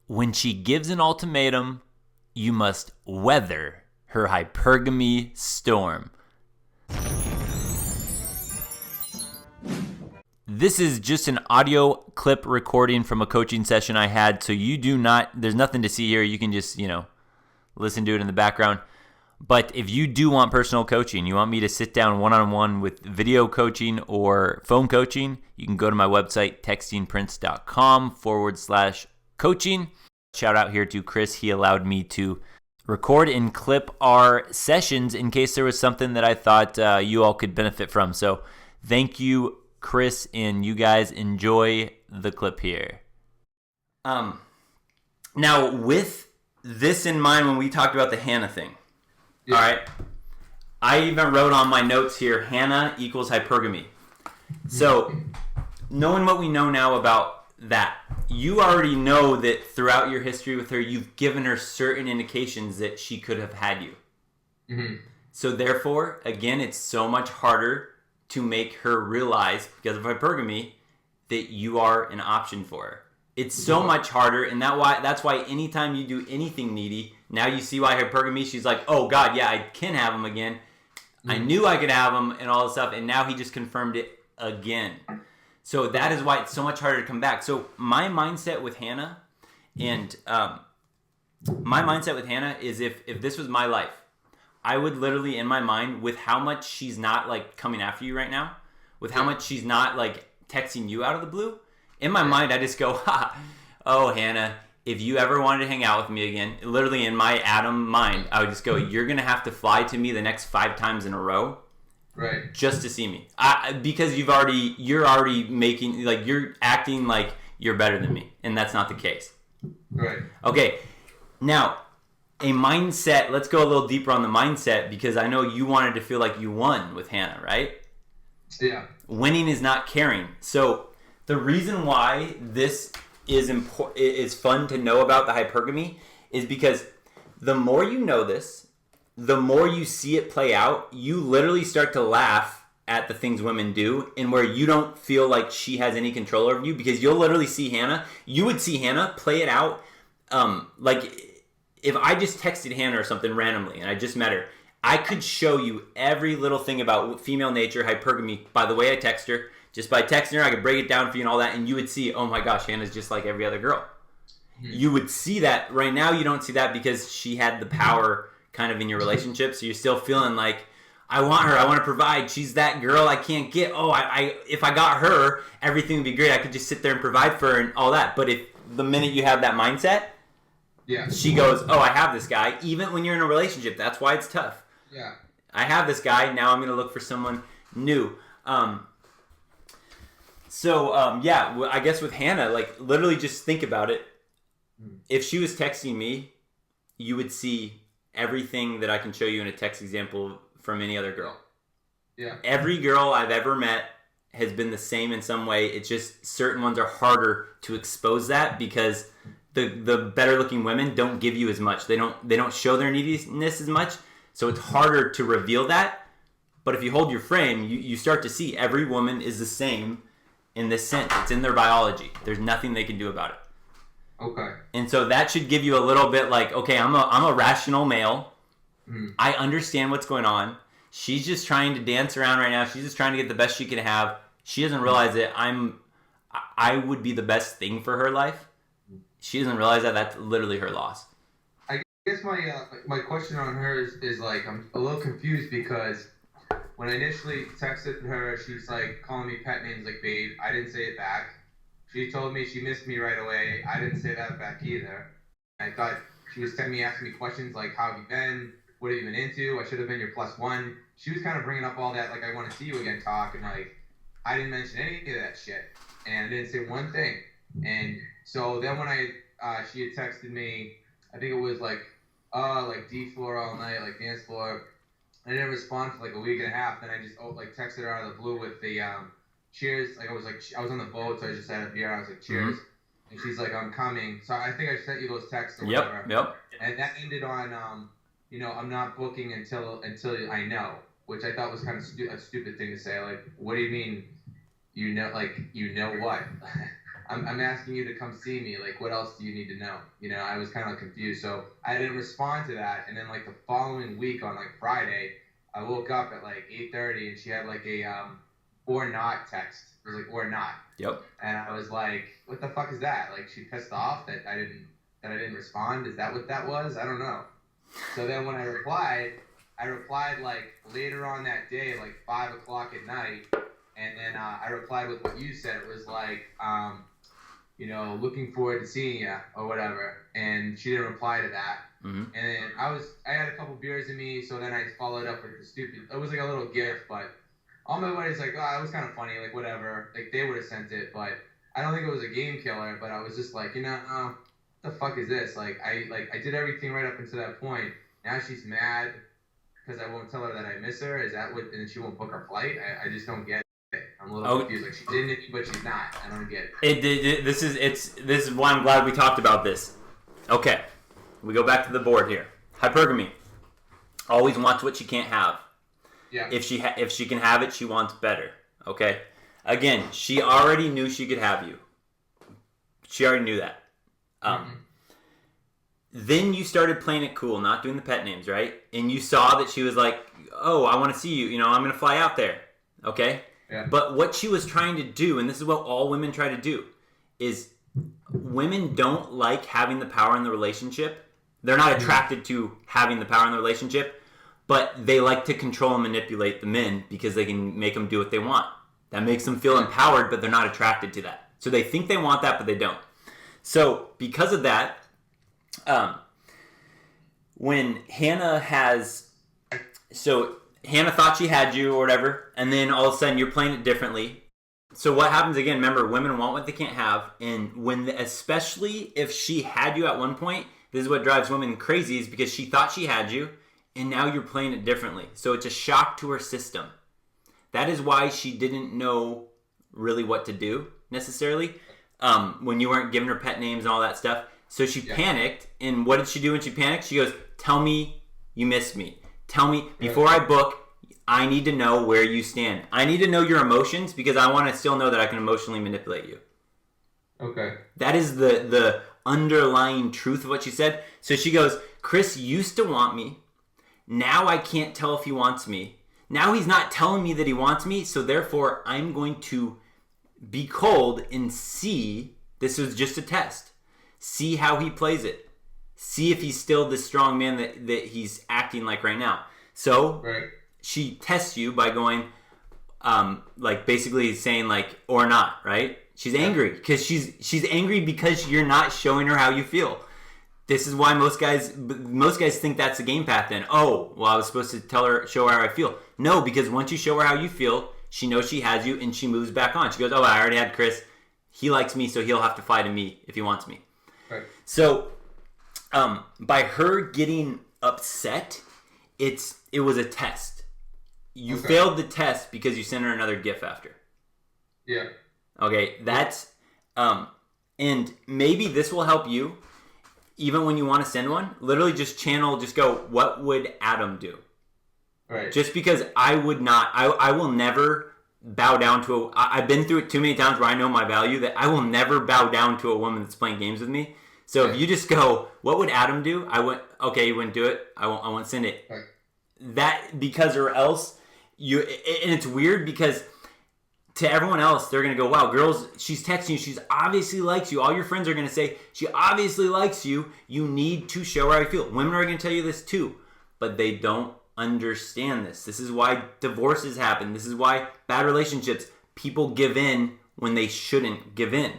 When she gives an ultimatum, you must weather her hypergamy storm. This is just an audio clip recording from a coaching session I had, so there's nothing to see here. You can just, listen to it in the background. But if you do want personal coaching, you want me to sit down one-on-one with video coaching or phone coaching, you can go to my website, textingprince.com/coaching. Shout out here to Chris. He allowed me to record and clip our sessions in case there was something that I thought you all could benefit from. So thank you, Chris, and you guys enjoy the clip here. Now, with this in mind, when we talked about the Hannah thing, all right, I even wrote on my notes here, Hannah equals hypergamy. So, knowing what we know now about that, you already know that throughout your history with her, you've given her certain indications that she could have had you. Mm-hmm. So therefore, again, it's so much harder to make her realize, because of hypergamy, that you are an option for her. It's so much harder, and that's why anytime you do anything needy, now you see why hypergamy, she's like, oh God, yeah, I can have him again. Mm-hmm. I knew I could have him and all this stuff, and now he just confirmed it again. So that is why it's so much harder to come back. So my mindset with Hannah, is if this was my life, I would literally, in my mind, with how much she's not like coming after you right now, with how much she's not like texting you out of the blue, in my mind, I just go, oh, Hannah, if you ever wanted to hang out with me again, literally in my Adam mind, I would just go, you're going to have to fly to me the next 5 times in a row. Right. Just to see me. Because you're already making, like, you're acting like you're better than me. And that's not the case. Right. Okay. Now, a mindset, let's go a little deeper on the mindset, because I know you wanted to feel like you won with Hannah, right? Yeah. Winning is not caring. So the reason why this is fun to know about the hypergamy is because the more you know this, the more you see it play out, you literally start to laugh at the things women do, and where you don't feel like she has any control over you, because you'll literally see Hannah. You would see Hannah play it out. Like if I just texted Hannah or something randomly and I just met her, I could show you every little thing about female nature, hypergamy, by the way I text her. Just by texting her, I could break it down for you and all that, and you would see, oh my gosh, Hannah's just like every other girl. Mm-hmm. You would see that. Right now, you don't see that because she had the power kind of in your relationship, so you're still feeling like, I want her, I want to provide, she's that girl I can't get. Oh, if I got her, everything would be great. I could just sit there and provide for her and all that. But if the minute you have that mindset, she goes, oh, I have this guy. Even when you're in a relationship, that's why it's tough. Yeah, I have this guy, now I'm going to look for someone new. I guess with Hannah, like, literally just think about it. If she was texting me, you would see everything that I can show you in a text example from any other girl. Yeah. Every girl I've ever met has been the same in some way. It's just certain ones are harder to expose that because the better looking women don't give you as much. They don't show their neediness as much. So it's harder to reveal that. But if you hold your frame, you start to see every woman is the same in this sense. It's in their biology. There's nothing they can do about it. Okay. And so that should give you a little bit like, okay, I'm a rational male. Mm. I understand what's going on. She's just trying to dance around right now. She's just trying to get the best she can have. She doesn't realize that I would be the best thing for her life. She doesn't realize that that's literally her loss. I guess my question on her is like, I'm a little confused because when I initially texted her, she was like calling me pet names like babe. I didn't say it back. She told me she missed me right away. I didn't say that back either. I thought she was asking me questions like, how have you been? What have you been into? I should have been your +1. She was kind of bringing up all that, like, I want to see you again talk. And, like, I didn't mention any of that shit. And I didn't say one thing. And so then when she had texted me, I think it was like D floor all night, like dance floor. I didn't respond for like a week and a half. Then I just texted her out of the blue with the cheers. Like I was on the boat, so I just had a beer. I was like, cheers. Mm-hmm. And she's like, I'm coming. So I think I sent you those texts or whatever. Yep. And that ended on, I'm not booking until I know, which I thought was kind of a stupid thing to say. Like, what do you mean? You know what? I'm asking you to come see me. Like, what else do you need to know? You know, I was kind of confused. So I didn't respond to that. And then like the following week on like Friday, I woke up at like 8:30 and she had like a or not text. It was like or not. Yep. And I was like, what the fuck is that? Like, she pissed off that I didn't respond. Is that what that was? I don't know. So then when I replied like later on that day, like 5 o'clock at night. And then I replied with what you said. It was like, you know, looking forward to seeing you or whatever. And she didn't reply to that. Mm-hmm. And then I had a couple beers in me. So then I followed up with the stupid, it was like a little gif, but all my buddies like, oh, it was kind of funny, like whatever. Like they would have sent it, but I don't think it was a game killer. But I was just like, you know, what the fuck is this? Like I did everything right up until that point. Now she's mad because I won't tell her that I miss her. Is that what? And she won't book her flight. I just don't get it. I'm a little confused. Like she's in it, but she's not. I don't get it. This is why I'm glad we talked about this. Okay, we go back to the board here. Hypergamy. Always wants what she can't have. Yeah. If she can have it, she wants better. Okay. Again, she already knew she could have you. She already knew that. Then you started playing it cool, not doing the pet names, right? And you saw that she was like, "Oh, I want to see you. You know, I'm going to fly out there." Okay. Yeah. But what she was trying to do, and this is what all women try to do, is women don't like having the power in the relationship. They're not attracted to having the power in the relationship, but they like to control and manipulate the men because they can make them do what they want. That makes them feel empowered, but they're not attracted to that. So they think they want that, but they don't. So because of that, when Hannah Hannah thought she had you or whatever, and then all of a sudden you're playing it differently. So what happens again, remember, women want what they can't have, and especially if she had you at one point, this is what drives women crazy, is because she thought she had you, and now you're playing it differently. So it's a shock to her system. That is why she didn't know really what to do, necessarily, when you weren't giving her pet names and all that stuff. So she panicked, and what did she do when she panicked? She goes, "Tell me you missed me. Tell me, before I book, I need to know where you stand. I need to know your emotions because I want to still know that I can emotionally manipulate you." Okay. That is the underlying truth of what she said. So she goes, "Chris used to want me. Now I can't tell if he wants me. Now he's not telling me that he wants me, so therefore I'm going to be cold and see, this was just a test, see how he plays it. See if he's still the strong man that he's acting like right now." So she tests you by going, like basically saying like, or not, right? She's angry because she's angry because you're not showing her how you feel. This is why most guys think that's the game path then. Oh, well, I was supposed to show her how I feel. No, because once you show her how you feel, she knows she has you and she moves back on. She goes, "Oh, I already had Chris. He likes me, so he'll have to fly to me if he wants me." Right. So, by her getting upset, it was a test. You failed the test because you sent her another GIF after. Yeah. Okay, that's and maybe this will help you even when you want to send one. Literally just go, what would Adam do? Right. Just because I would not, I will never bow down to I've been through it too many times where I know my value, that I will never bow down to a woman that's playing games with me. So if you just go, what would Adam do? Okay, you wouldn't do it. I won't send it. Right. That, because or else and it's weird because to everyone else, they're going to go, "Wow, girls, she's texting you. She's obviously likes you." All your friends are going to say, "She obviously likes you. You need to show her how you feel." Women are going to tell you this too, but they don't understand this. This is why divorces happen. This is why bad relationships, people give in when they shouldn't give in.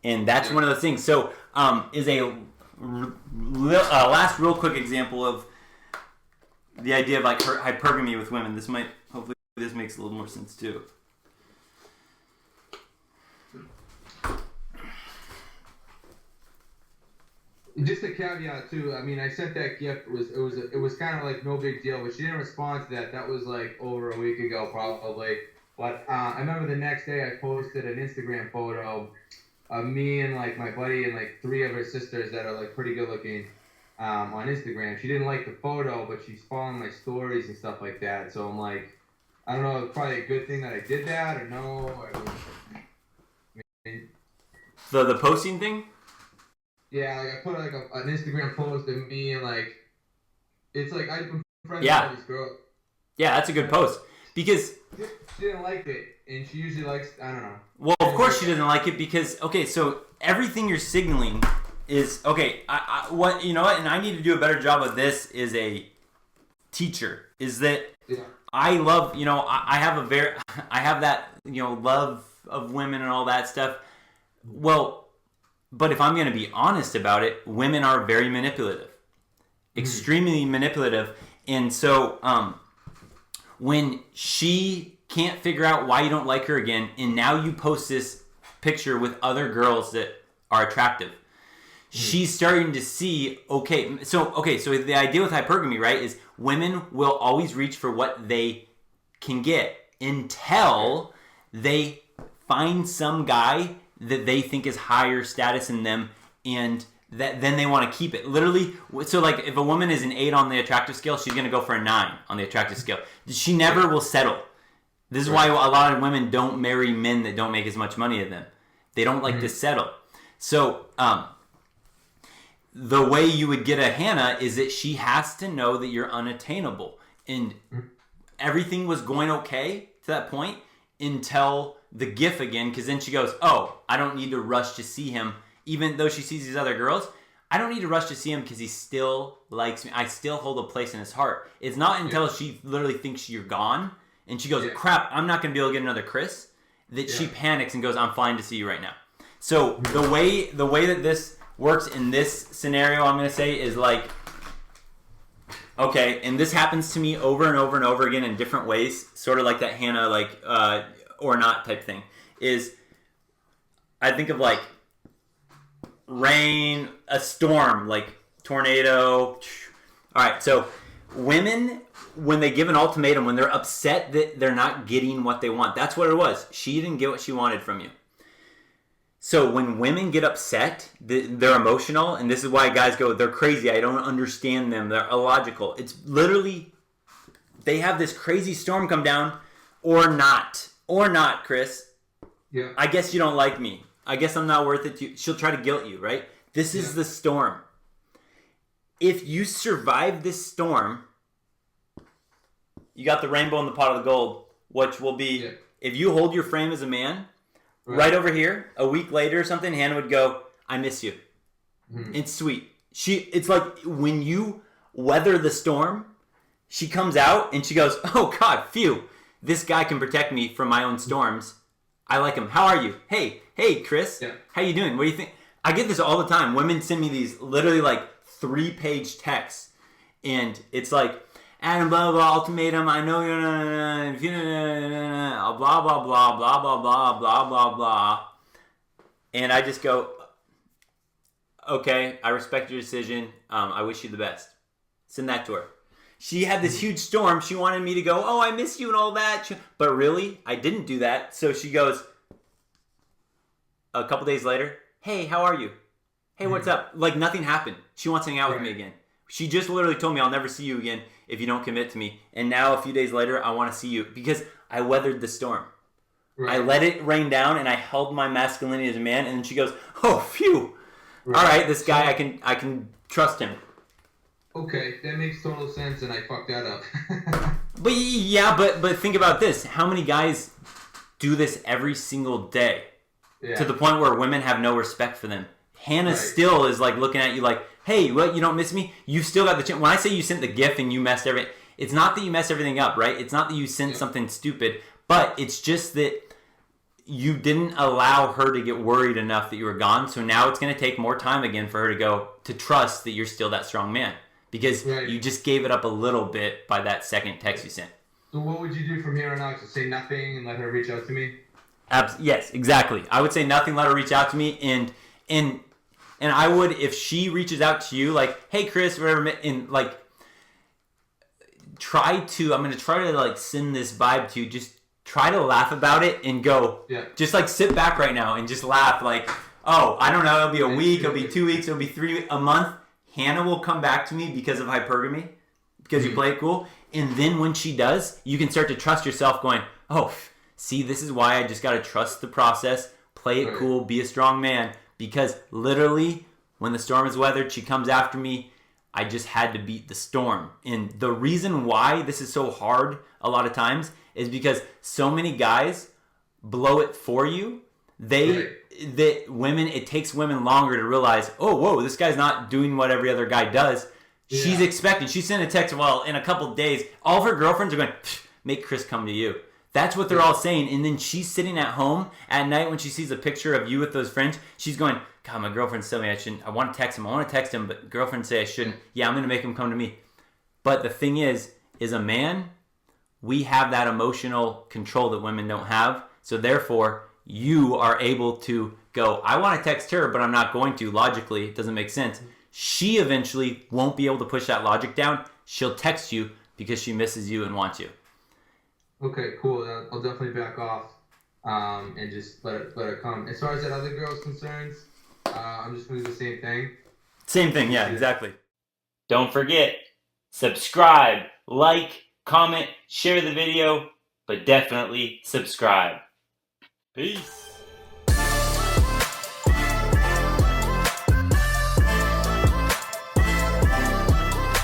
And that's one of those things. So is a last real quick example of the idea of like hypergamy with women. Hopefully this makes a little more sense too. Just a caveat too. I mean, I sent that gift. It was kind of like no big deal, but she didn't respond to that. That was like over a week ago, probably. But I remember the next day I posted an Instagram photo of me and like my buddy and like 3 of her sisters that are like pretty good looking on Instagram. She didn't like the photo, but she's following my stories and stuff like that. So I'm like, I don't know. It's probably a good thing that I did that, or no. Or, I mean, The posting thing? Yeah, like I put like an Instagram post of me and like it's like I'm friends with all these girls. Yeah, that's a good post because she didn't like it, and she usually likes I don't know. Well, of course she doesn't like it because okay, so everything you're signaling is okay. What you know what, and I need to do a better job of this. Is a teacher is that I love I have that love of women and all that stuff. Well. But if I'm going to be honest about it, women are very manipulative, extremely manipulative. And so when she can't figure out why you don't like her again, and now you post this picture with other girls that are attractive, she's starting to see, so the idea with hypergamy, right, is women will always reach for what they can get until they find some guy that they think is higher status than them, and that then they want to keep it. Literally, so like if a woman is an 8 on the attractive scale, she's going to go for a 9 on the attractive scale. She never will settle. This is why a lot of women don't marry men that don't make as much money as them. They don't like to settle. So the way you would get a Hannah is that she has to know that you're unattainable. And everything was going okay to that point until the GIF again, because then she goes, oh, I don't need to rush to see him. Even though she sees these other girls, I don't need to rush to see him because he still likes me. I still hold a place in his heart. It's not until she literally thinks you're gone and she goes, crap, I'm not going to be able to get another Chris, that she panics and goes, I'm fine to see you right now. So the way that this works in this scenario, I'm going to say, is like, okay, and this happens to me over and over and over again in different ways, sort of like that Hannah, like, or not type thing, is I think of like rain, a storm, like tornado. All right, so women, when they give an ultimatum, when they're upset that they're not getting what they want, that's what it was. She didn't get what she wanted from you. So when women get upset, they're emotional, and this is why guys go, they're crazy, I don't understand them, they're illogical. It's literally, they have this crazy storm come down, or not, Chris. Yeah. I guess you don't like me. I guess I'm not worth it to you. She'll try to guilt you, right? This is the storm. If you survive this storm, you got the rainbow in the pot of the gold, which will be, if you hold your frame as a man, right over here, a week later or something, Hannah would go, I miss you. It's sweet. It's like when you weather the storm, she comes out and she goes, oh God, phew. This guy can protect me from my own storms. I like him. How are you? Hey, Chris. Yeah. How you doing? What do you think? I get this all the time. Women send me these literally like 3-page texts. And it's like, Adam, blah, blah, ultimatum. I know you're blah, blah, blah, blah, blah, blah, blah, blah, blah. And I just go, okay, I respect your decision. I wish you the best. Send that to her. She had this huge storm. She wanted me to go, oh, I miss you and all that. But really, I didn't do that. So she goes, a couple days later, hey, how are you? Hey, what's up? Like nothing happened. She wants to hang out with me again. She just literally told me I'll never see you again if you don't commit to me. And now a few days later, I want to see you because I weathered the storm. Right. I let it rain down and I held my masculinity as a man. And then she goes, oh, phew. Right. All right, this guy, I can trust him. Okay, that makes total sense, and I fucked that up. but think about this. How many guys do this every single day? Yeah. To the point where women have no respect for them. Hannah still is like looking at you like, hey, what, you don't miss me? You still got the chance. When I say you sent the GIF and you messed everything, it's not that you messed everything up, right? It's not that you sent something stupid, but it's just that you didn't allow her to get worried enough that you were gone. So now it's going to take more time again for her to trust that you're still that strong man. Because you just gave it up a little bit by that second text you sent. So what would you do from here on out? Just say nothing and let her reach out to me? Yes, exactly. I would say nothing, let her reach out to me. And I would, if she reaches out to you, like, hey, Chris, whatever, and like, I'm going to try to like send this vibe to you. Just try to laugh about it and go, just like sit back right now and just laugh like, oh, I don't know, it'll be a week, it'll be 2 weeks, it'll be 3 weeks, a month. Hannah will come back to me because of hypergamy, because you play it cool. And then when she does, you can start to trust yourself going, oh, see, this is why I just got to trust the process, play it cool, be a strong man, because literally when the storm is weathered, she comes after me. I just had to beat the storm. And the reason why this is so hard a lot of times is because so many guys blow it for you. It takes women longer to realize, oh, whoa, this guy's not doing what every other guy does. Yeah. She's expecting. She sent a text, well, in a couple of days, all of her girlfriends are going, make Chris come to you. That's what they're all saying. And then she's sitting at home at night when she sees a picture of you with those friends. She's going, God, my girlfriend's telling me I shouldn't. I want to text him, but girlfriends say I shouldn't. Yeah, I'm going to make him come to me. But the thing is a man, we have that emotional control that women don't have. So therefore, you are able to go, I want to text her, but I'm not going to. Logically, it doesn't make sense. She eventually won't be able to push that logic down. She'll text you because she misses you and wants you. Okay, cool. I'll definitely back off and just let it come. As far as that other girl's concerns, I'm just going to do the same thing. Same thing, yeah, exactly. Don't forget, subscribe, like, comment, share the video, but definitely subscribe. Peace.